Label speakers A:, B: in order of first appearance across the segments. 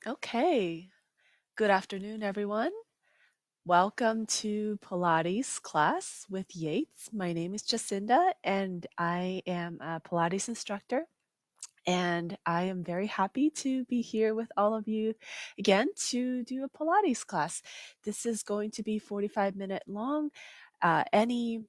A: Okay. Good afternoon, everyone. Welcome to Pilates class with Yates. My name is Jacinda, and I am a Pilates instructor. And I am very happy to be here with all of you again to do a Pilates class. This is going to be 45-minute long. Any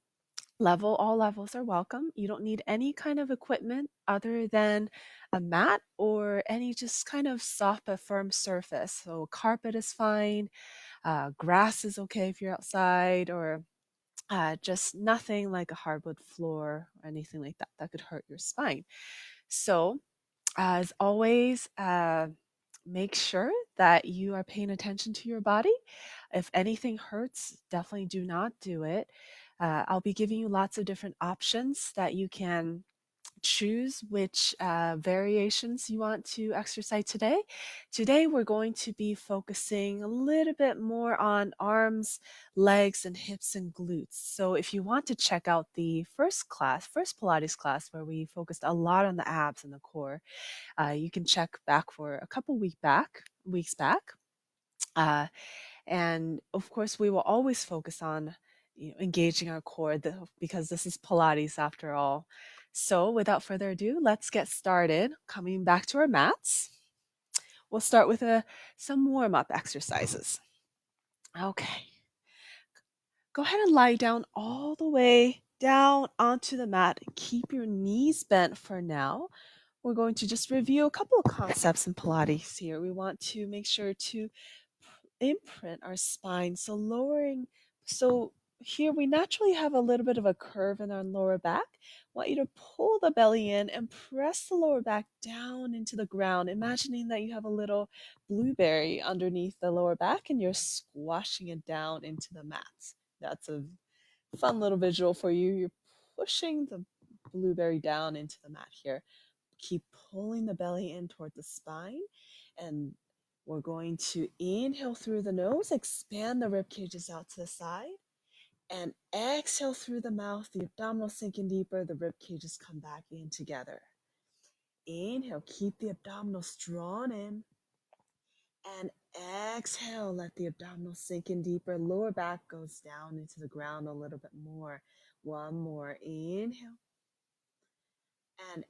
A: level, all levels are welcome. You don't need any kind of equipment other than a mat or any just kind of soft but firm surface. So carpet is fine, grass is okay if you're outside, or just nothing like a hardwood floor or anything like that that could hurt your spine. So as always, make sure that you are paying attention to your body. If anything hurts, definitely do not do it. I'll be giving you lots of different options that you can choose which variations you want to exercise today. Today, we're going to be focusing a little bit more on arms, legs, and hips and glutes. So if you want to check out the first Pilates class, where we focused a lot on the abs and the core, you can check back for a couple weeks back. Uh, and of course, we will always focus on engaging our core because this is Pilates after all. So without further ado, let's get started. Coming back to our mats, we'll start with some warm-up exercises. Okay, go ahead and lie down all the way down onto the mat. Keep your knees bent for now. We're going to just review a couple of concepts in Pilates here. We want to make sure to imprint our spine. So here we naturally have a little bit of a curve in our lower back. I want you to pull the belly in and press the lower back down into the ground, imagining that you have a little blueberry underneath the lower back and you're squashing it down into the mat. That's a fun little visual for you. You're pushing the blueberry down into the mat here. Keep pulling the belly in toward the spine, and we're going to inhale through the nose, expand the rib cages out to the side, and exhale through the mouth, the abdominal sinking deeper, the rib cages come back in together. Inhale, keep the abdominals drawn in, and exhale, let the abdominal sink in deeper, lower back goes down into the ground a little bit more. One more, inhale. And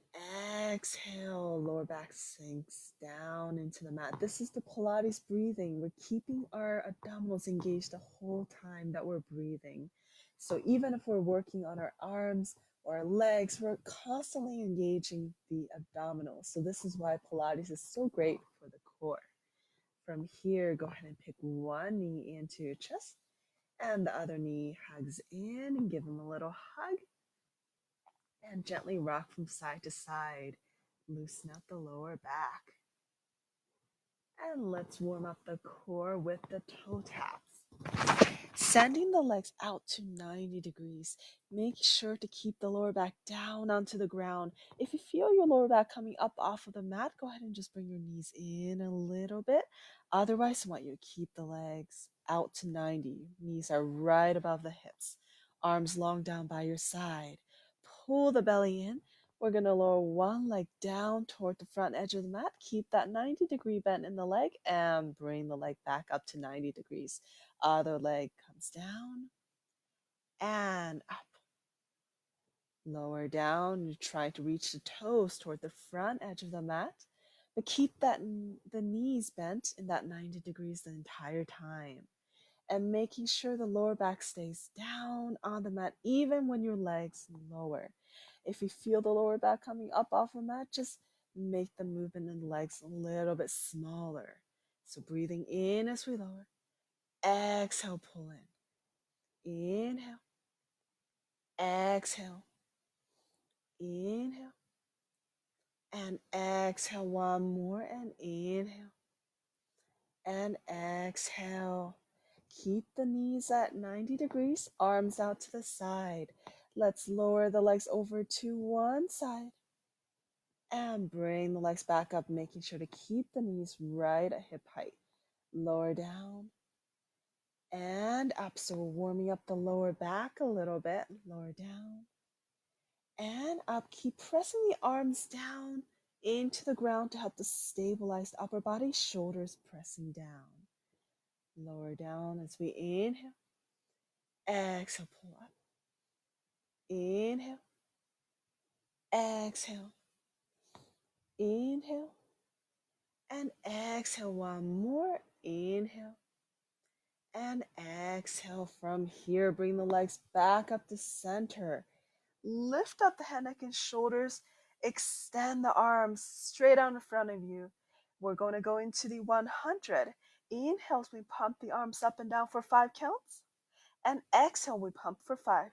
A: exhale, lower back sinks down into the mat. This is the Pilates breathing. We're keeping our abdominals engaged the whole time that we're breathing. So even if we're working on our arms or our legs, we're constantly engaging the abdominals. So this is why Pilates is so great for the core. From here, go ahead and pick one knee into your chest and the other knee hugs in and give them a little hug. And gently rock from side to side. Loosen up the lower back. And let's warm up the core with the toe taps. Sending the legs out to 90 degrees. Make sure to keep the lower back down onto the ground. If you feel your lower back coming up off of the mat, go ahead and just bring your knees in a little bit. Otherwise, I want you to keep the legs out to 90. Knees are right above the hips. Arms long down by your side. Pull the belly in. We're going to lower one leg down toward the front edge of the mat. Keep that 90-degree bend in the leg and bring the leg back up to 90 degrees. Other leg comes down and up. Lower down. You're trying to reach the toes toward the front edge of the mat, but keep the knees bent in that 90 degrees the entire time. And making sure the lower back stays down on the mat even when your legs lower. If you feel the lower back coming up off the mat, just make the movement in the legs a little bit smaller. So breathing in as we lower. Exhale, pull in. Inhale. Exhale. Inhale. And exhale one more and inhale. And exhale. Keep the knees at 90 degrees, arms out to the side. Let's lower the legs over to one side and bring the legs back up, making sure to keep the knees right at hip height. Lower down and up. So we're warming up the lower back a little bit. Lower down and up. Keep pressing the arms down into the ground to help to stabilize the upper body, shoulders pressing down. Lower down as we inhale. Exhale, pull up. Inhale. Exhale. Inhale. And exhale one more. Inhale. And exhale from here. Bring the legs back up to center. Lift up the head, neck, and shoulders. Extend the arms straight out in front of you. We're going to go into the 100. Inhale as we pump the arms up and down for 5 counts. And exhale, we pump for 5.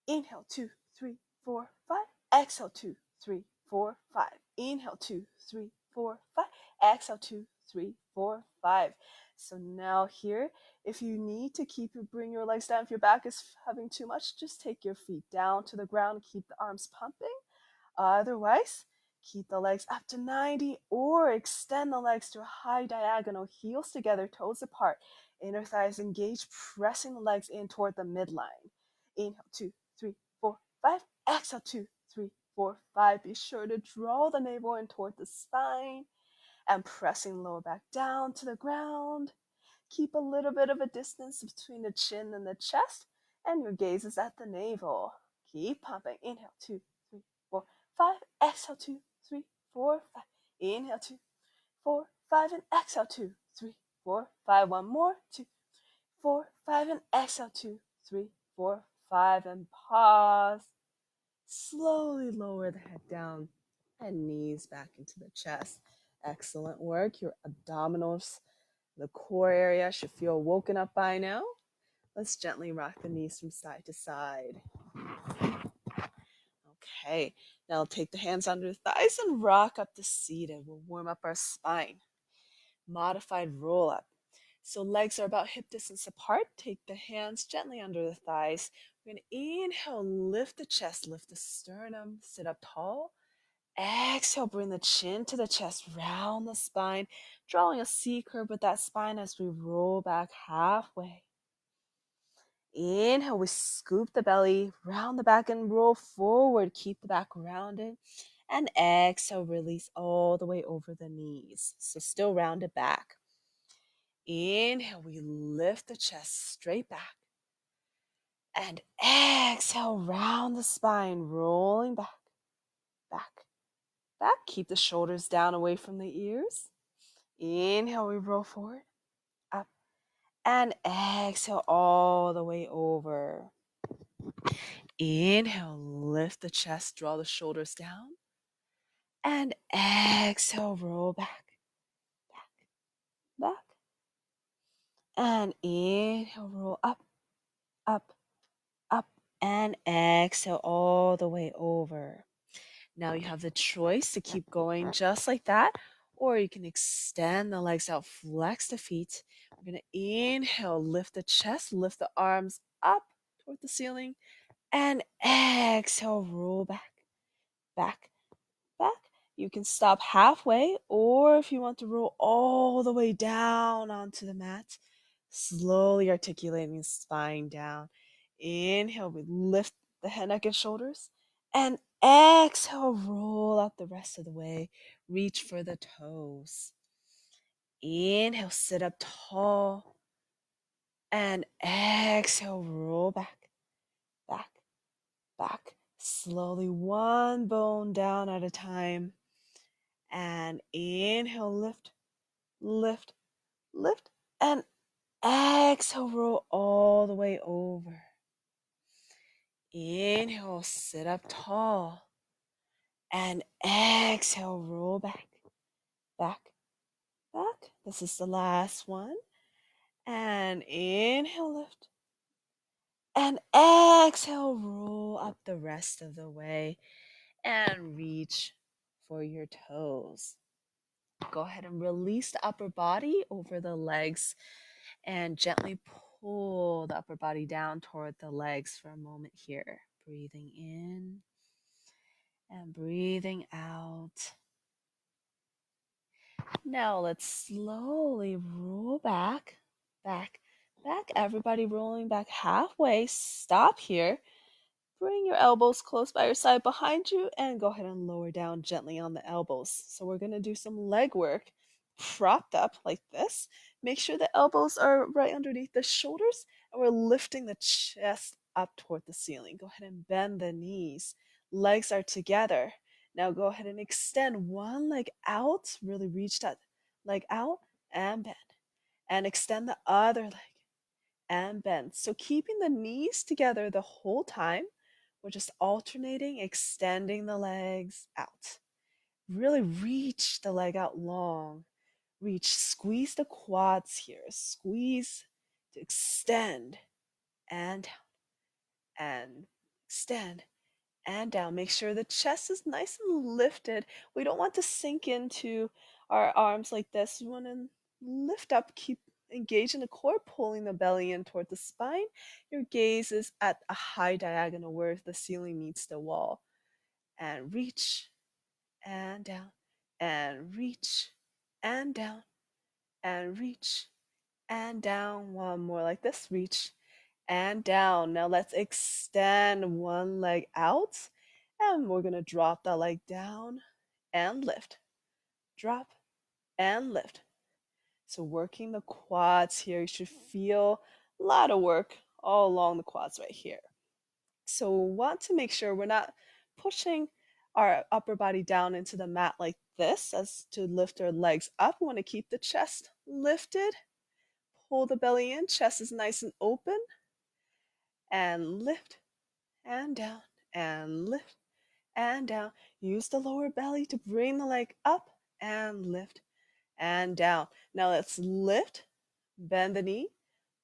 A: Inhale, 2, 3, 4, 5. Exhale, 2, 3, 4, 5. Inhale, 2, 3, 4, 5. Exhale, 2, 3, 4, 5. So now here, if you need to bring your legs down, if your back is having too much, just take your feet down to the ground and keep the arms pumping. Otherwise, keep the legs up to 90 or extend the legs to a high diagonal, heels together, toes apart, inner thighs engaged, pressing the legs in toward the midline. Inhale, 2, 3, 4, 5. Exhale, 2, 3, 4, 5. Be sure to draw the navel in toward the spine and pressing lower back down to the ground. Keep a little bit of a distance between the chin and the chest, and your gaze is at the navel. Keep pumping. Inhale, 2, 3, 4, 5. Exhale, 2, 3, 4, 5. Inhale, 2, 4, 5, and exhale, 2, 3, 4, 5. One more. 2, 4, 5, and exhale, 2, 3, 4, 5, and pause. Slowly lower the head down and knees back into the chest. Excellent work. Your abdominals, the core area should feel woken up by now. Let's gently rock the knees from side to side. Okay, now take the hands under the thighs and rock up to seated. We'll warm up our spine. Modified roll up. So legs are about hip distance apart. Take the hands gently under the thighs. We're going to inhale, lift the chest, lift the sternum, sit up tall. Exhale, bring the chin to the chest, round the spine, drawing a C curve with that spine as we roll back halfway. Inhale, we scoop the belly, round the back and roll forward. Keep the back rounded. And exhale, release all the way over the knees. So still rounded back. Inhale, we lift the chest straight back. And exhale, round the spine, rolling back, back, back. Keep the shoulders down away from the ears. Inhale, we roll forward, up, and exhale all the way over. Inhale, lift the chest, draw the shoulders down. And exhale, roll back, back, back. And inhale, roll up, up, up. And exhale all the way over. Now you have the choice to keep going just like that, or you can extend the legs out, flex the feet. We're going to inhale, lift the chest, lift the arms up toward the ceiling, and exhale, roll back, back, back. You can stop halfway, or if you want to roll all the way down onto the mat, slowly articulating the spine down. Inhale, we lift the head, neck, and shoulders. And exhale, roll up the rest of the way. Reach for the toes. Inhale, sit up tall. And exhale, roll back, back, back. Slowly, one bone down at a time. And inhale, lift, lift, lift. And exhale, roll all the way over. Inhale, sit up tall. And exhale, roll back, back, back. This is the last one. And inhale, lift. And exhale, roll up the rest of the way. And reach for your toes. Go ahead and release the upper body over the legs. And gently pull the upper body down toward the legs for a moment here. Breathing in and breathing out. Now let's slowly roll back, back, back. Everybody rolling back halfway. Stop here. Bring your elbows close by your side behind you and go ahead and lower down gently on the elbows. So we're going to do some leg work propped up like this. Make sure the elbows are right underneath the shoulders and we're lifting the chest up toward the ceiling. Go ahead and bend the knees. Legs are together. Now go ahead and extend one leg out. Really reach that leg out and bend. And extend the other leg and bend. So keeping the knees together the whole time. We're just alternating, extending the legs out. Really reach the leg out long. Reach, squeeze the quads here. Squeeze to extend and down and extend and down. Make sure the chest is nice and lifted. We don't want to sink into our arms like this. We want to lift up, keep engaged in the core, pulling the belly in toward the spine. Your gaze is at a high diagonal where the ceiling meets the wall. And reach and down and reach and down and reach and down. One more like this. Reach and down. Now let's extend one leg out and we're going to drop that leg down and lift. Drop and lift. So working the quads here, you should feel a lot of work all along the quads right here. So want to make sure we're not pushing our upper body down into the mat like this as to lift our legs up. We want to keep the chest lifted. Pull the belly in, chest is nice and open. And lift and down and lift and down. Use the lower belly to bring the leg up and lift and down. Now let's lift, bend the knee,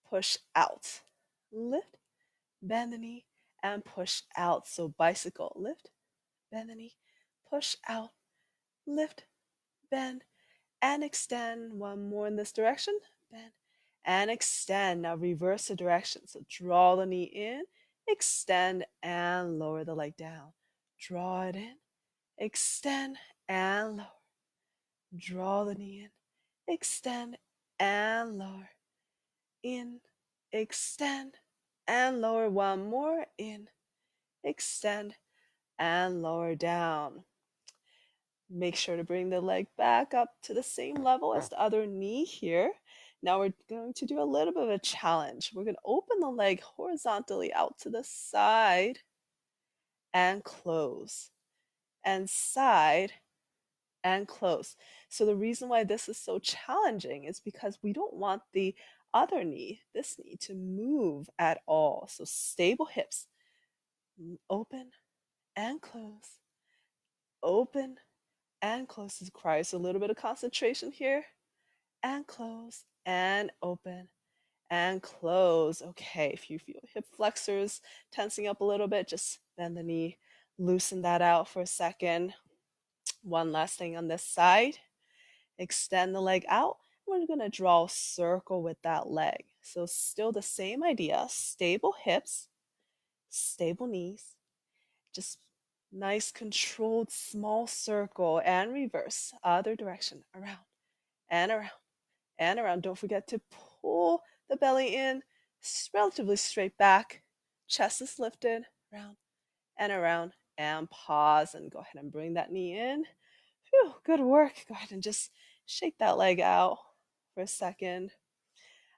A: push out. Lift, bend the knee, and push out. So bicycle, lift, bend the knee, push out, lift, bend, and extend. One more in this direction, bend, and extend. Now reverse the direction. So draw the knee in, extend, and lower the leg down. Draw it in, extend, and lower. Draw the knee in, extend, and lower. In, extend, and lower. One more, in, extend, and lower down. Make sure to bring the leg back up to the same level as the other knee here. Now we're going to do a little bit of a challenge. We're going to open the leg horizontally out to the side and close, and side and close. So the reason why this is so challenging is because we don't want the other knee, this knee, to move at all. So stable hips. Open and close. Open and close. This requires a little bit of concentration here. And close and open and close. Okay, if you feel hip flexors tensing up a little bit, just bend the knee, loosen that out for a second. One last thing on this side. Extend the leg out. We're going to draw a circle with that leg. So still the same idea, stable hips, stable knees, just nice controlled small circle and reverse, other direction, around and around and around. Don't forget to pull the belly in, relatively straight back, chest is lifted, around, and pause and go ahead and bring that knee in. Whew, good work. Go ahead and just shake that leg out for a second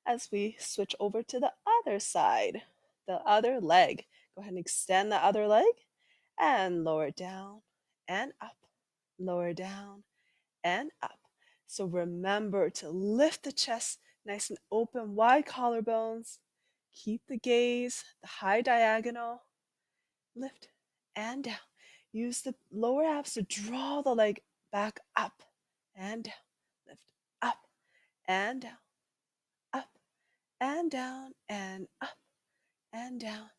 A: as we switch over to the other side, the other leg. Go ahead and extend the other leg and lower down and up, lower down and up. So remember to lift the chest nice and open, wide collarbones. Keep the gaze, the high diagonal. Lift and down. Use the lower abs to draw the leg back up and down. Lift up and down, up and down, and up and down.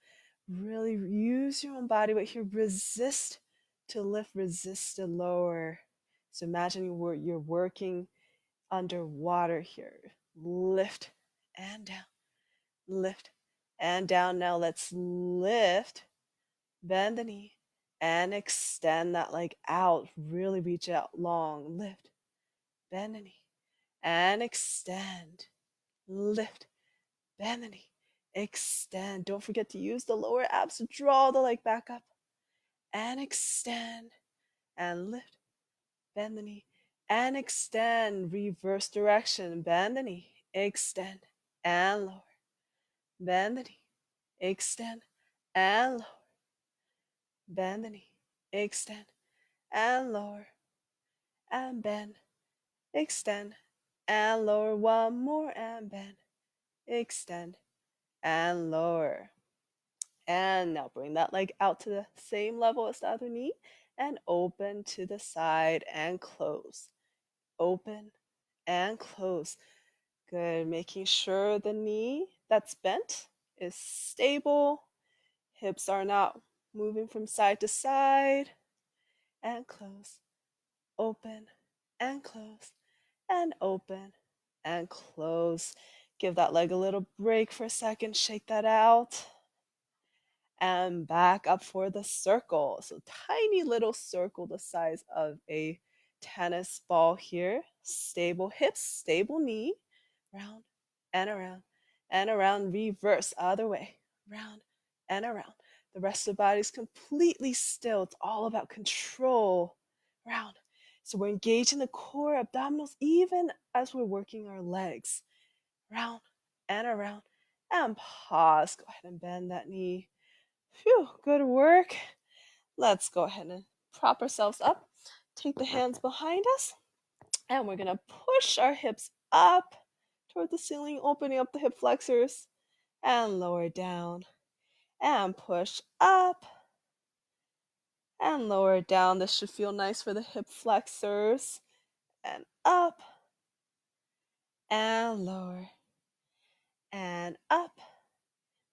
A: Really use your own body weight here. Resist to lift, resist to lower. So imagine you're working underwater here. Lift and down, lift and down. Now let's lift, bend the knee, and extend that leg out. Really reach out long. Lift, bend the knee, and extend. Lift, bend the knee, extend. Don't forget to use the lower abs to draw the leg back up and extend and lift. Bend the knee and extend. Reverse direction. Bend the knee, extend and lower. Bend the knee, extend and lower. Bend the knee, extend and lower. And bend, extend and lower. One more and bend, extend and lower. And now bring that leg out to the same level as the other knee and open to the side and close. Open and close. Good. Making sure the knee that's bent is stable. Hips are not moving from side to side. And close. Open and close. And open and close. Give that leg a little break for a second. Shake that out. And back up for the circle. So tiny little circle the size of a tennis ball here. Stable hips, stable knee. Round and around and around. Reverse, other way. Round and around. The rest of the body is completely still. It's all about control. Round. So we're engaging the core, abdominals, even as we're working our legs. Round and around. And pause. Go ahead and bend that knee. Phew, good work. Let's go ahead and prop ourselves up. Take the hands behind us. And we're going to push our hips up toward the ceiling, opening up the hip flexors. And lower down. And push up. And lower down. This should feel nice for the hip flexors. And up. And lower. And up.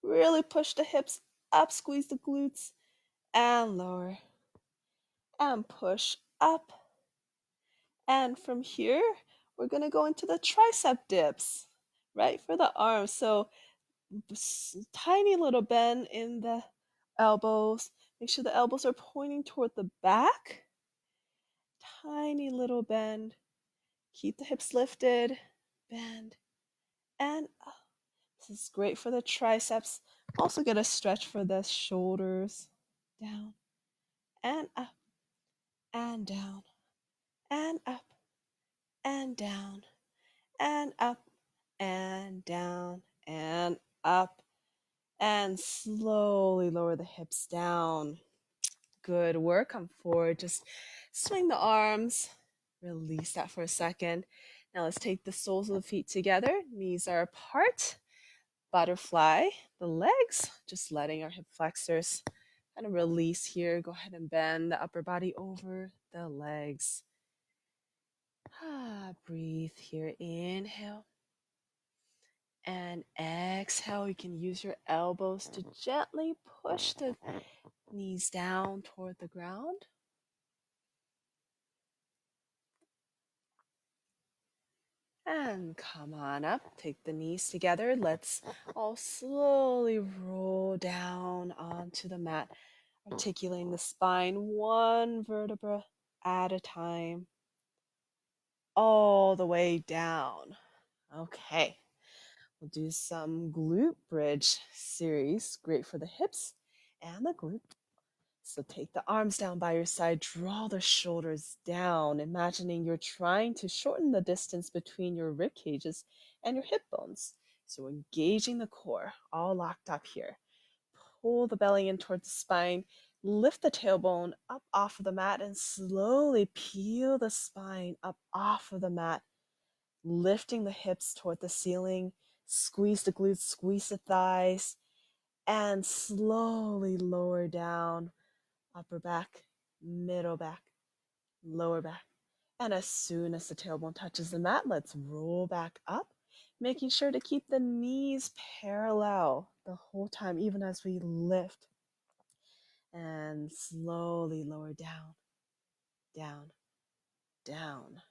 A: Really push the hips up. Squeeze the glutes. And lower. And push up. And from here, we're going to go into the tricep dips, right, for the arms. So tiny little bend in the elbows. Make sure the elbows are pointing toward the back. Tiny little bend. Keep the hips lifted. Bend and up. This is great for the triceps. Also get a stretch for the shoulders. Down and up and down and up and down and up and down and up. And slowly lower the hips down. Good work. Come forward. Just swing the arms. Release that for a second. Now let's take the soles of the feet together. Knees are apart. Butterfly the legs. Just letting our hip flexors kind of release here. Go ahead and bend the upper body over the legs. Breathe here. Inhale. And exhale. You can use your elbows to gently push the knees down toward the ground. And come on up. Take the knees together. Let's all slowly roll down onto the mat, articulating the spine one vertebra at a time, all the way down. Okay. We'll do some glute bridge series. Great for the hips and the glute. So take the arms down by your side, draw the shoulders down, imagining you're trying to shorten the distance between your rib cages and your hip bones. So engaging the core, all locked up here. Pull the belly in towards the spine, lift the tailbone up off of the mat, and slowly peel the spine up off of the mat, lifting the hips toward the ceiling. Squeeze the glutes, squeeze the thighs, and slowly lower down. Upper back, middle back, lower back. And as soon as the tailbone touches the mat, let's roll back up, making sure to keep the knees parallel the whole time, even as we lift. And slowly lower down, down, down.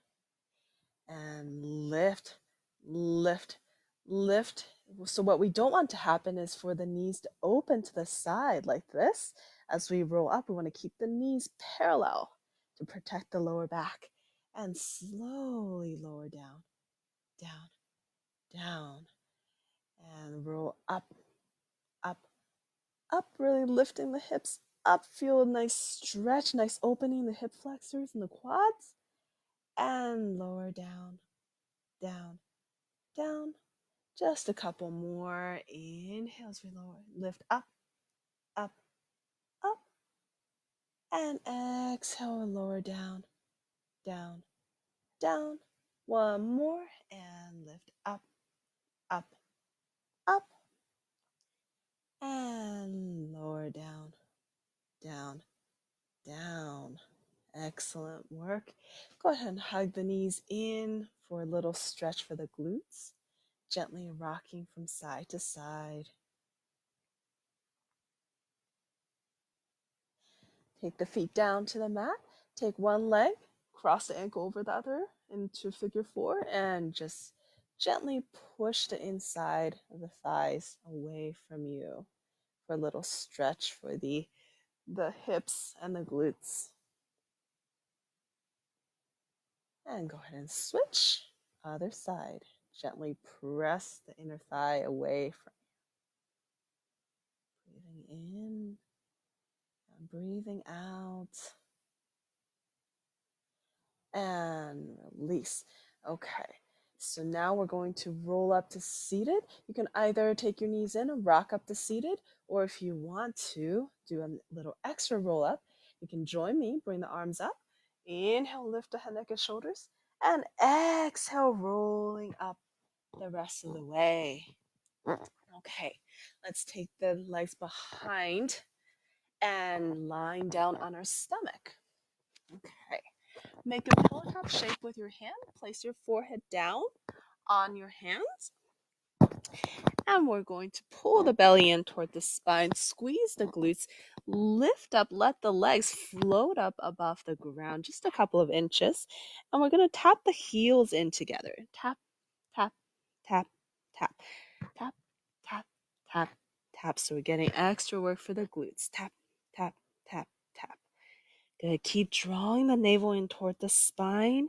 A: And lift, lift, lift. So what we don't want to happen is for the knees to open to the side like this. As we roll up, we want to keep the knees parallel to protect the lower back. And slowly lower down, down, down. And roll up up, up, really lifting the hips up. Feel a nice stretch, nice opening the hip flexors and the quads. And lower down, down, down. Just a couple more. Inhale as we lower. Lift up, up, up. And exhale and lower down, down, down. One more and lift up, up, up. And lower down, down, down. Excellent work. Go ahead and hug the knees in for a little stretch for the glutes. Gently rocking from side to side. Take the feet down to the mat. Take one leg, cross the ankle over the other into figure four, and just gently push the inside of the thighs away from you for a little stretch for the hips and the glutes. And go ahead and switch. Other side. Gently press the inner thigh away from you. Breathing in and breathing out. And release. Okay. So now we're going to roll up to seated. You can either take your knees in and rock up to seated, or if you want to do a little extra roll up, you can join me. Bring the arms up. Inhale, lift the head, neck, and shoulders. And exhale, rolling up the rest of the way. Okay, let's take the legs behind and lying down on our stomach. Okay, make a pillow top shape with your hand. Place your forehead down on your hands. And we're going to pull the belly in toward the spine. Squeeze the glutes. Lift up. Let the legs float up above the ground just a couple of inches. And we're going to tap the heels in together. Tap, tap, tap, tap, tap, tap, tap, tap. So we're getting extra work for the glutes. Tap, tap, tap, tap. Good. Keep drawing the navel in toward the spine.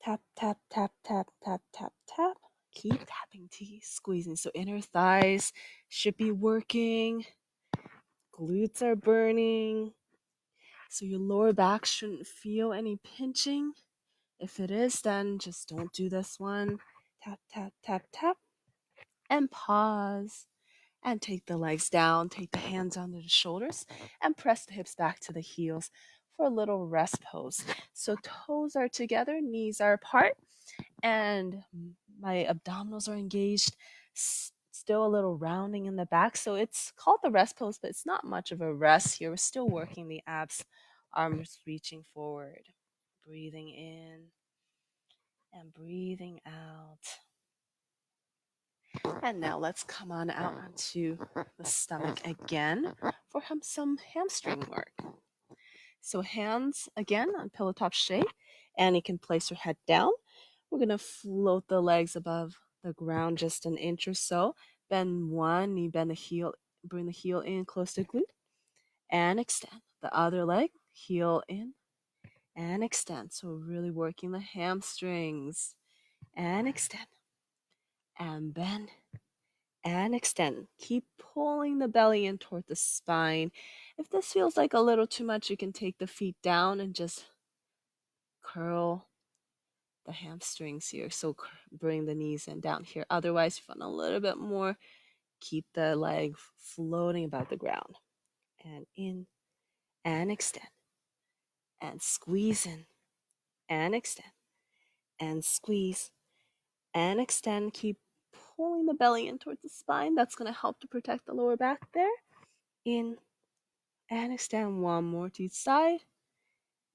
A: Tap, tap, tap, tap, tap, tap, tap. Keep tapping, squeezing. So inner thighs should be working. Glutes are burning. So your lower back shouldn't feel any pinching. If it is, then just don't do this one. Tap, tap, tap, tap. And pause. And take the legs down. Take the hands under the shoulders. And press the hips back to the heels for a little rest pose. So toes are together, knees are apart. And my abdominals are engaged, still a little rounding in the back. So it's called the rest pose, but it's not much of a rest here. We're still working the abs, arms reaching forward, breathing in and breathing out. And now let's come on out onto the stomach again for some hamstring work. So hands again on pillow top shape, and you can place your head down. We're going to float the legs above the ground just an inch or so. Bend one knee, bend the heel, bring the heel in close to glute, and extend. The other leg, heel in, and extend. So we're really working the hamstrings. And extend. And bend. And extend. Keep pulling the belly in toward the spine. If this feels like a little too much, you can take the feet down and just curl the hamstrings here. So bring the knees in down here. Otherwise, if you want a little bit more, keep the leg floating above the ground. And in and extend. And squeeze in and extend. And squeeze and extend. Keep pulling the belly in towards the spine. That's going to help to protect the lower back there. In and extend. One more to each side.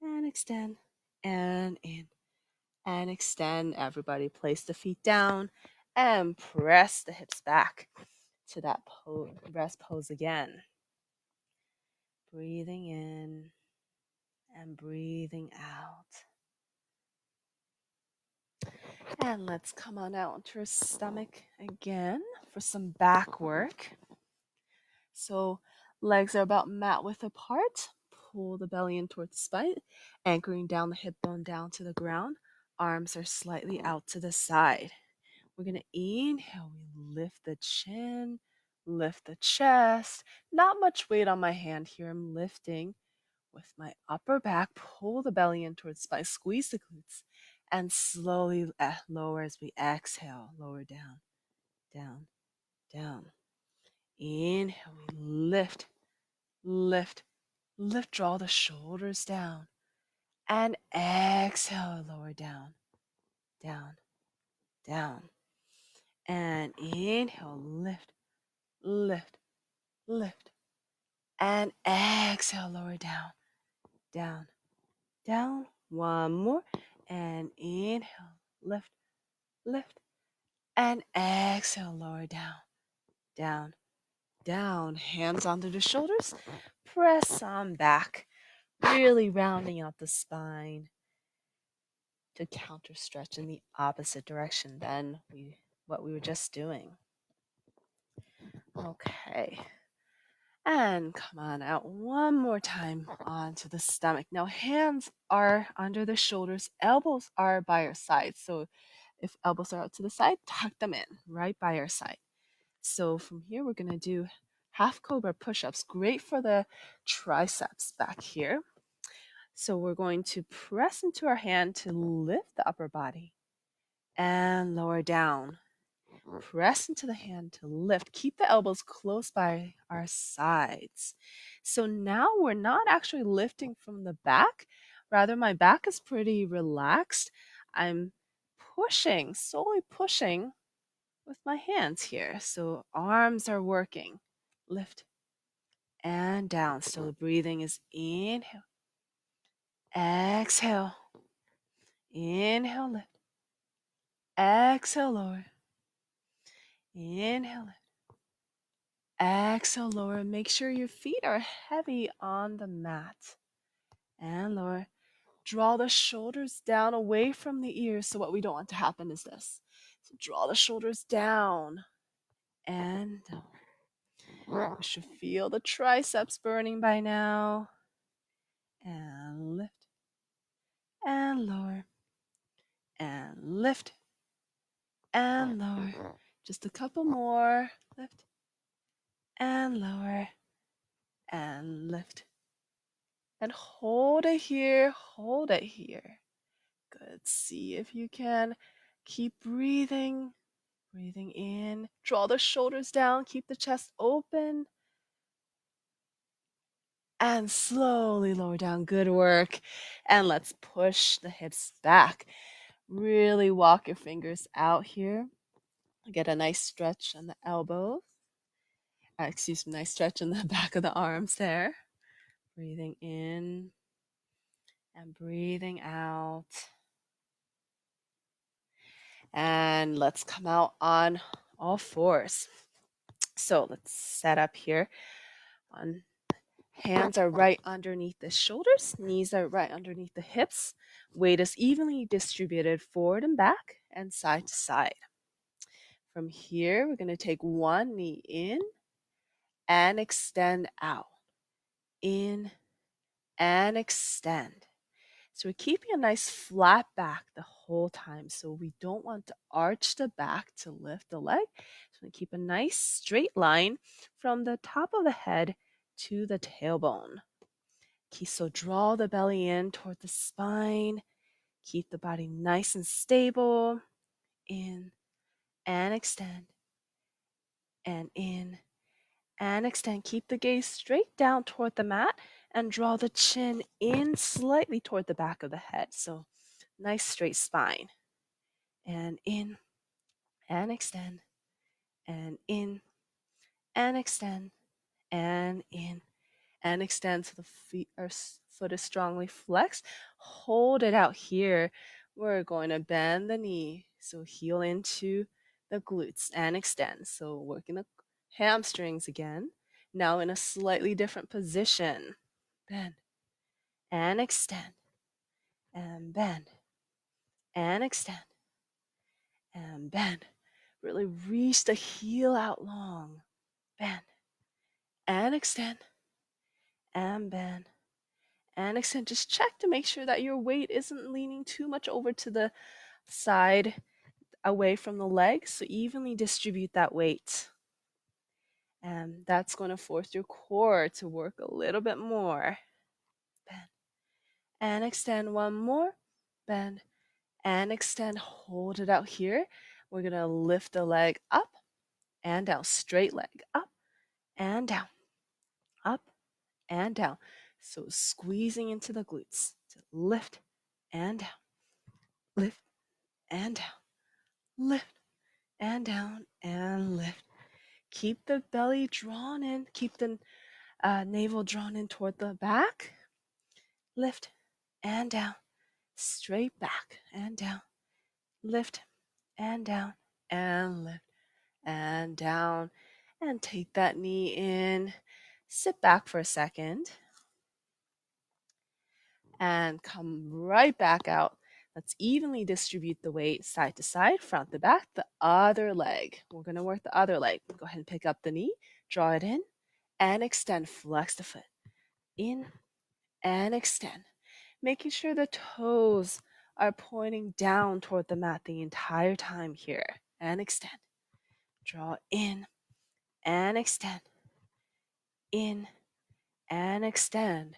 A: And extend. And in. And extend. Everybody place the feet down and press the hips back to that rest pose again. Breathing in and breathing out. And let's come on out onto our stomach again for some back work. So legs are about mat width apart. Pull the belly in towards the spine, anchoring down the hip bone down to the ground. Arms are slightly out to the side. We're going to inhale. We lift the chin. Lift the chest. Not much weight on my hand here. I'm lifting with my upper back. Pull the belly in towards the spine. Squeeze the glutes. And slowly lower as we exhale. Lower down, down, down. Inhale, we lift, lift, lift. Draw the shoulders down. And exhale, lower down, down, down. And inhale, lift, lift, lift. And exhale, lower down, down, down. One more. And inhale, lift, lift. And exhale, lower down, down, down. Hands onto the shoulders. Press on back. Really rounding out the spine to counter stretch in the opposite direction than what we were just doing. Okay. And come on out one more time onto the stomach. Now, hands are under the shoulders, elbows are by your side. So, if elbows are out to the side, tuck them in right by your side. So, from here, we're going to do half cobra push ups. Great for the triceps back here. So, we're going to press into our hand to lift the upper body and lower down. Press into the hand to lift. Keep the elbows close by our sides. So now we're not actually lifting from the back. Rather, my back is pretty relaxed. I'm pushing, slowly pushing with my hands here. So arms are working. Lift and down. So the breathing is inhale, exhale, inhale, lift, exhale, lower, inhale, lift. Exhale, lower. Make sure your feet are heavy on the mat. And lower. Draw the shoulders down away from the ears. So what we don't want to happen is this. So draw the shoulders down and down. You should feel the triceps burning by now. And lift. And lower. And lift. And lower. Just a couple more. Lift. And lower. And lift. And hold it here, hold it here. Good. See if you can keep breathing. Breathing in. Draw the shoulders down, keep the chest open. And slowly lower down. Good work. And let's push the hips back. Really walk your fingers out here. Get a nice stretch on the elbows. Nice stretch in the back of the arms there. Breathing in and breathing out. And let's come out on all fours. So let's set up here. Hands are right underneath the shoulders. Knees are right underneath the hips. Weight is evenly distributed forward and back and side to side. From here, we're going to take one knee in and extend out. In and extend. So we're keeping a nice flat back the whole time. So we don't want to arch the back to lift the leg. So we keep a nice straight line from the top of the head to the tailbone. So draw the belly in toward the spine. Keep the body nice and stable. In and extend. And in and extend. Keep the gaze straight down toward the mat and draw the chin in slightly toward the back of the head. So nice straight spine. And in and extend. And in and extend. And in and extend so the foot is strongly flexed. Hold it out here. We're going to bend the knee. So heel into the glutes and extend. So working the hamstrings again. Now in a slightly different position. Bend and extend and bend and extend and bend. Really reach the heel out long. Bend and extend and bend and extend. Just check to make sure that your weight isn't leaning too much over to the side away from the legs. So evenly distribute that weight. And that's going to force your core to work a little bit more. Bend and extend. One more. Bend and extend. Hold it out here. We're going to lift the leg up and down. Straight leg up and down. Up and down. So squeezing into the glutes. To lift and down. Lift and down. Lift and down and lift. Keep the belly drawn in. Keep the navel drawn in toward the back. Lift and down. Straight back and down. Lift and down and lift and down. And take that knee in. Sit back for a second. And come right back out. Let's evenly distribute the weight side to side, front to back, the other leg. We're going to work the other leg. Go ahead and pick up the knee, draw it in, and extend. Flex the foot. In and extend. Making sure the toes are pointing down toward the mat the entire time here. And extend. Draw in and extend. In and extend.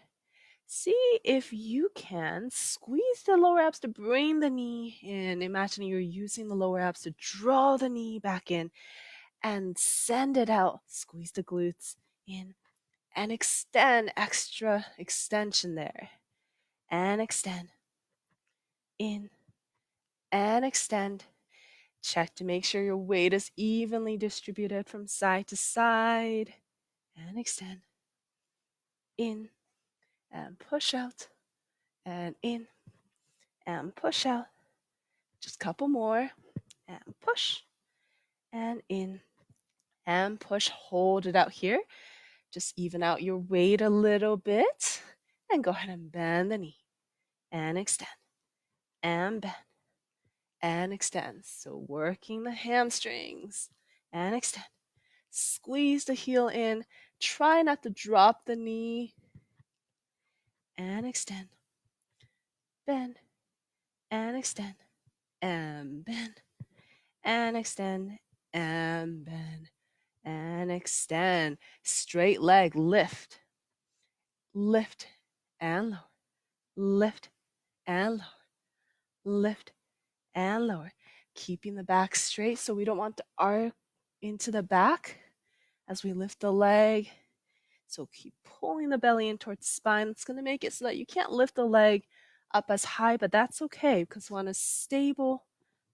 A: See if you can squeeze the lower abs to bring the knee in. Imagine you're using the lower abs to draw the knee back in and send it out. Squeeze the glutes in and extend. Extra extension there. And extend. In and extend. Check to make sure your weight is evenly distributed from side to side. And extend. In and push out. And in and push out. Just a couple more. And push. And in. And push. Hold it out here. Just even out your weight a little bit. And go ahead and bend the knee. And extend. And bend. And extend. So working the hamstrings. And extend. Squeeze the heel in. Try not to drop the knee. And extend. Bend. And extend. And bend. And extend. And bend. And extend. Straight leg. Lift. Lift. And lower. Lift. And lower. Lift. And lower. Keeping the back straight so we don't want to arc into the back as we lift the leg. So keep pulling the belly in towards the spine. It's going to make it so that you can't lift the leg up as high, but that's okay because we want a stable,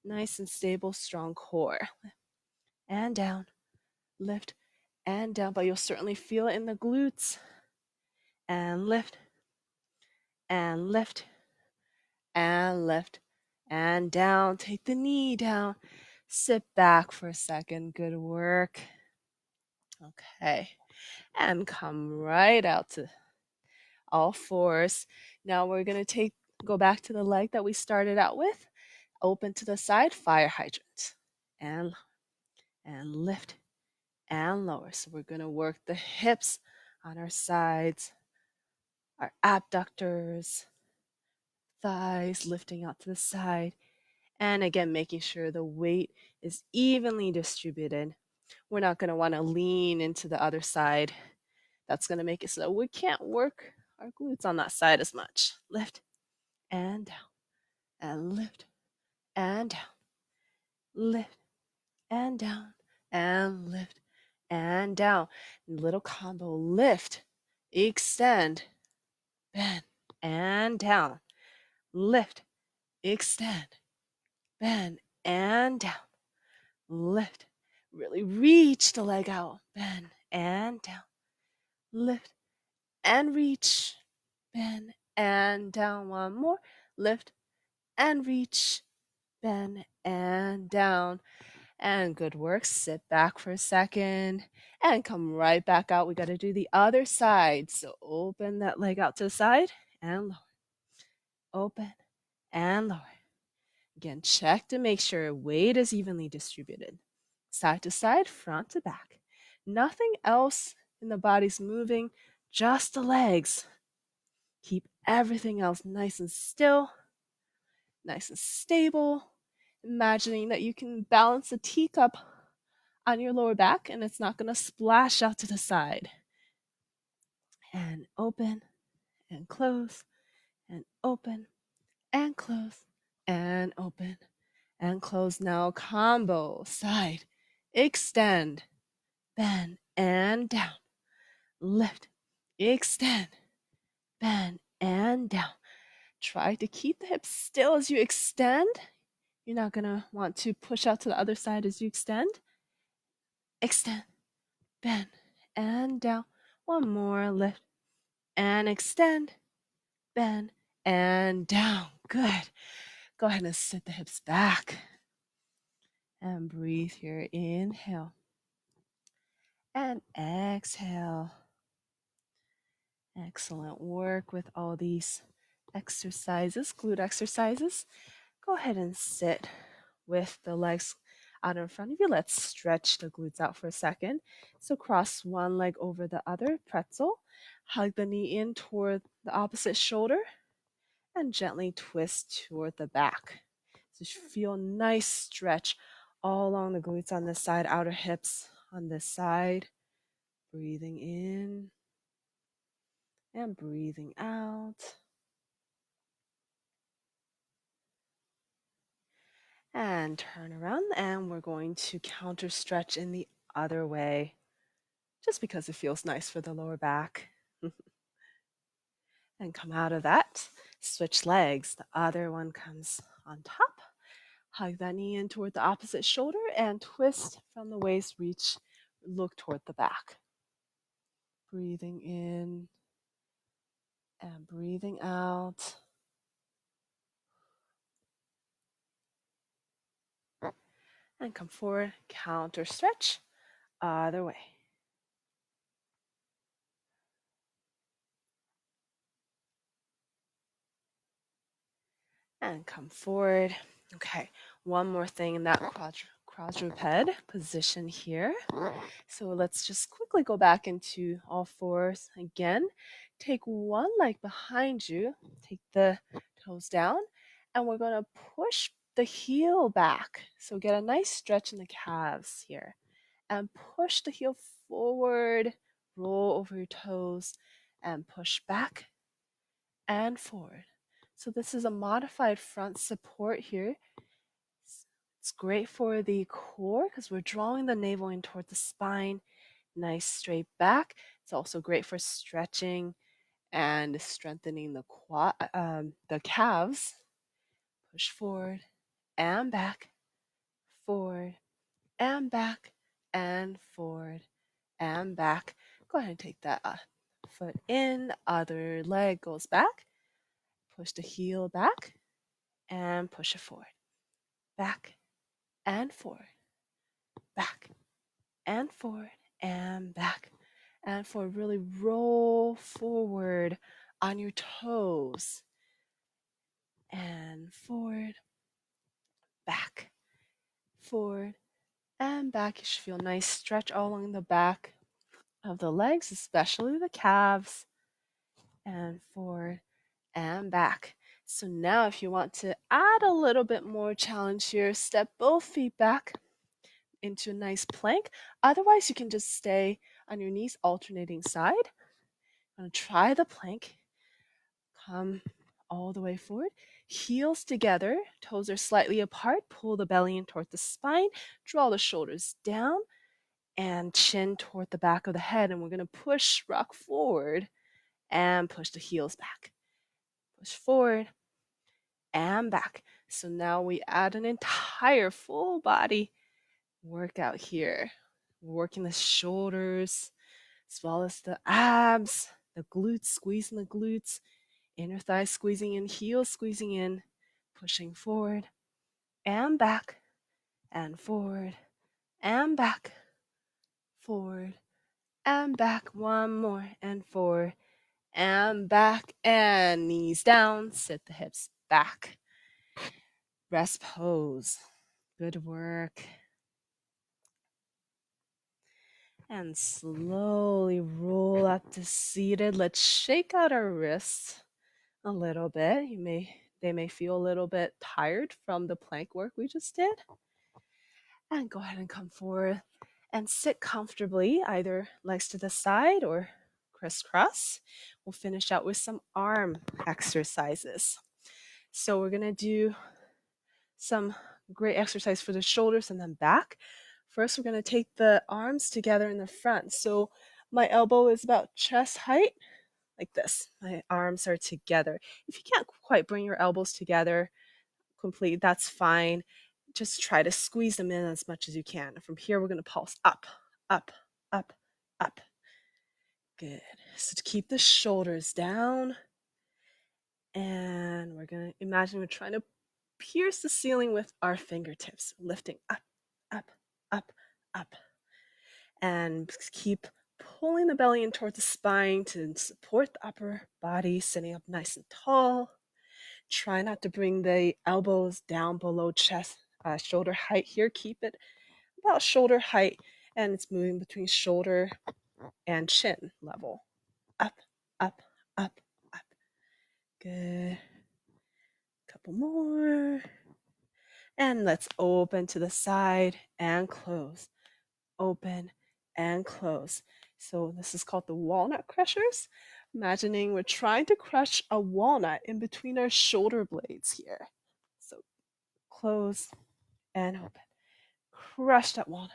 A: nice and stable, strong core. And down, lift, and down, but you'll certainly feel it in the glutes. And lift, and lift, and lift, and down. Take the knee down. Sit back for a second. Good work. Okay. And come right out to all fours. Now we're going to go back to the leg that we started out with. Open to the side, fire hydrant. And lift and lower. So we're going to work the hips on our sides, our abductors, thighs lifting out to the side. And again, making sure the weight is evenly distributed. We're not going to want to lean into the other side. That's going to make it so that we can't work our glutes on that side as much. Lift and down, and lift and down, lift and down, and lift and down. Little combo. Lift, extend, bend, and down. Lift, extend, bend, and down. Lift. Really reach the leg out. Bend and down. Lift and reach. Bend and down. One more. Lift and reach. Bend and down. And good work. Sit back for a second and come right back out. We got to do the other side. So open that leg out to the side and lower. Open and lower. Again, check to make sure weight is evenly distributed. Side to side, front to back. Nothing else in the body's moving, just the legs. Keep everything else nice and still, nice and stable. Imagining that you can balance a teacup on your lower back, and it's not going to splash out to the side. And open and close and open and close and open and close. Now combo, side, extend, bend, and down. Lift, extend, bend, and down. Try to keep the hips still as you extend. You're not going to want to push out to the other side as you extend. Extend, bend, and down. One more, lift, and extend, bend, and down. Good. Go ahead and sit the hips back. And breathe here. Inhale. And exhale. Excellent work with all these exercises, glute exercises. Go ahead and sit with the legs out in front of you. Let's stretch the glutes out for a second. So cross one leg over the other, pretzel. Hug the knee in toward the opposite shoulder and gently twist toward the back. So feel nice stretch all along the glutes on this side, outer hips on this side. Breathing in and breathing out. And turn around, and we're going to counter stretch in the other way, just because it feels nice for the lower back. And come out of that, switch legs. The other one comes on top. Hug that knee in toward the opposite shoulder and twist from the waist, reach, look toward the back. Breathing in and breathing out. And come forward, counter stretch, other way. And come forward. Okay, one more thing in that quadruped position here. So let's just quickly go back into all fours again. Take one leg behind you, take the toes down, and we're going to push the heel back. So get a nice stretch in the calves here. And push the heel forward, roll over your toes, and push back and forward. So this is a modified front support here. It's great for the core because we're drawing the navel in toward the spine. Nice straight back. It's also great for stretching and strengthening the calves. Push forward and back, forward and back, and forward and back. Go ahead and take that foot in, other leg goes back. Push the heel back and push it forward. Back and forward, back and forward and back and forward. Really roll forward on your toes and forward, back, forward, and back. You should feel a nice stretch all along the back of the legs, especially the calves, and forward and back. So now if you want to add a little bit more challenge here, step both feet back into a nice plank. Otherwise, you can just stay on your knees, alternating side. I'm going to try the plank. Come all the way forward. Heels together, toes are slightly apart. Pull the belly in toward the spine. Draw the shoulders down and chin toward the back of the head. And we're going to push, rock forward and push the heels back. Push forward and back. So now we add an entire full body workout here. We're working the shoulders as well as the abs, the glutes, squeezing the glutes, inner thighs squeezing in, heels squeezing in, pushing forward and back and forward and back, forward and back. One more and forward and back and knees down, sit the hips back. Rest pose. Good work. And slowly roll up to seated. Let's shake out our wrists a little bit. They may feel a little bit tired from the plank work we just did. And go ahead and come forward And sit comfortably, either legs to the side or crisscross. We'll finish out with some arm exercises. So we're going to do some great exercise for the shoulders and then back. First, we're going to take the arms together in the front. So my elbow is about chest height, like this. My arms are together. If you can't quite bring your elbows together completely, that's fine. Just try to squeeze them in as much as you can. From here, we're going to pulse up, up, up, up. Good. So to keep the shoulders down, and we're going to imagine we're trying to pierce the ceiling with our fingertips, lifting up, up, up, up. And keep pulling the belly in towards the spine to support the upper body, sitting up nice and tall. Try not to bring the elbows down below chest, shoulder height here. Keep it about shoulder height, and it's moving between shoulder and chin level. Up, up, up, up. Good. Couple more. And let's open to the side and close. Open and close. So this is called the walnut crushers. Imagining we're trying to crush a walnut in between our shoulder blades here. So close and open. Crush that walnut.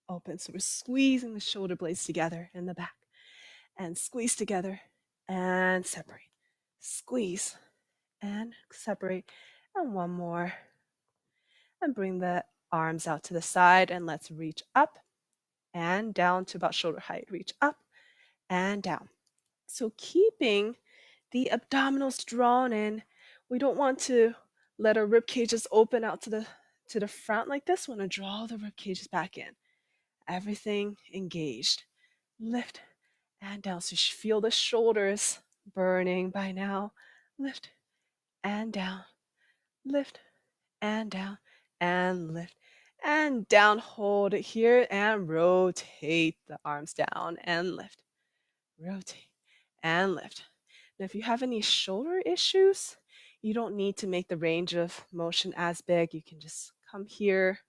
A: Open. So we're squeezing the shoulder blades together in the back. And squeeze together and separate. Squeeze and separate. And one more. And bring the arms out to the side, and let's reach up and down to about shoulder height. Reach up and down. So keeping the abdominals drawn in, we don't want to let our rib cages open out to the front like this. We want to draw the rib cages back in. Everything engaged. Lift and down. So you should feel the shoulders burning by now. Lift and down. Lift and down and lift and down. Hold it here and rotate the arms down and lift. Rotate and lift. Now, if you have any shoulder issues, you don't need to make the range of motion as big. You can just come here.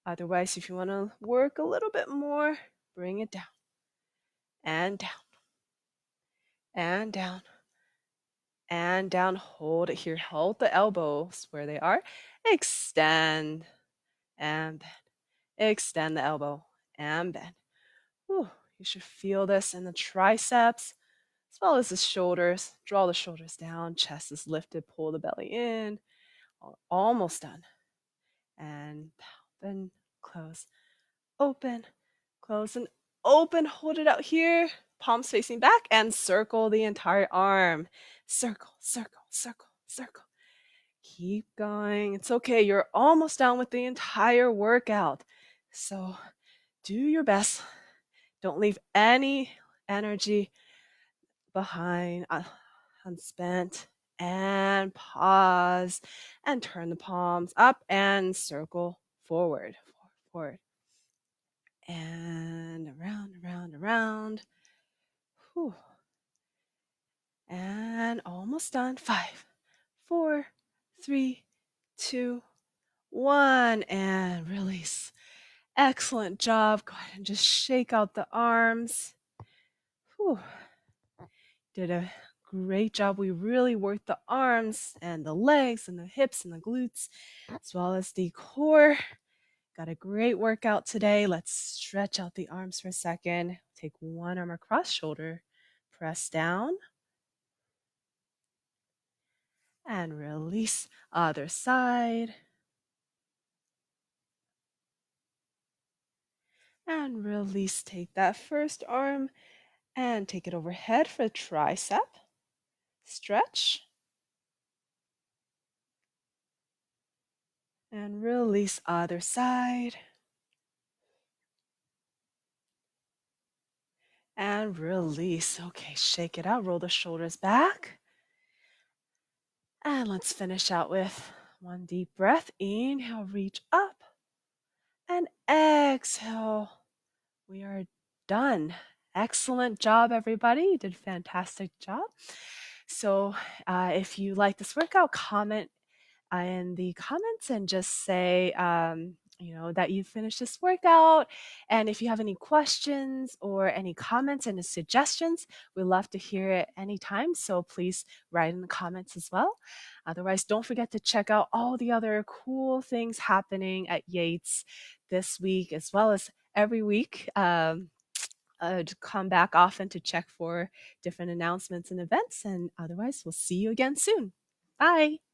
A: Otherwise, if you want to work a little bit more, bring it down and down and down and down. Hold it here. Hold the elbows where they are. Extend and bend. Extend the elbow and bend. Whew, you should feel this in the triceps as well as the shoulders. Draw the shoulders down. Chest is lifted. Pull the belly in. Almost done. And open, close, open, close, and open. Hold it out here. Palms facing back and circle the entire arm. Circle, circle, circle, circle. Keep going. It's okay. You're almost done with the entire workout. So do your best. Don't leave any energy behind, unspent. And pause and turn the palms up and circle forward, forward. And around, around, around. Whew. And almost done. 5, 4, 3, 2, 1. And release. Excellent job. Go ahead and just shake out the arms. Whew. Did a great job. We really worked the arms and the legs and the hips and the glutes, as well as the core. Got a great workout today. Let's stretch out the arms for a second. Take one arm across shoulder. Press down. And release. Other side. And release. Take that first arm and take it overhead for tricep. Stretch. And release. Other side. And release. Okay, shake it out. Roll the shoulders back. And let's finish out with one deep breath. Inhale, reach up. And exhale. We are done. Excellent job, everybody. You did a fantastic job. So if you like this workout, comment in the comments and just say that you finished this workout. And if you have any questions or any comments and suggestions, we love to hear it anytime. So please write in the comments as well. Otherwise, don't forget to check out all the other cool things happening at Yates this week, as well as every week. To come back often to check for different announcements and events. And otherwise, we'll see you again soon. Bye.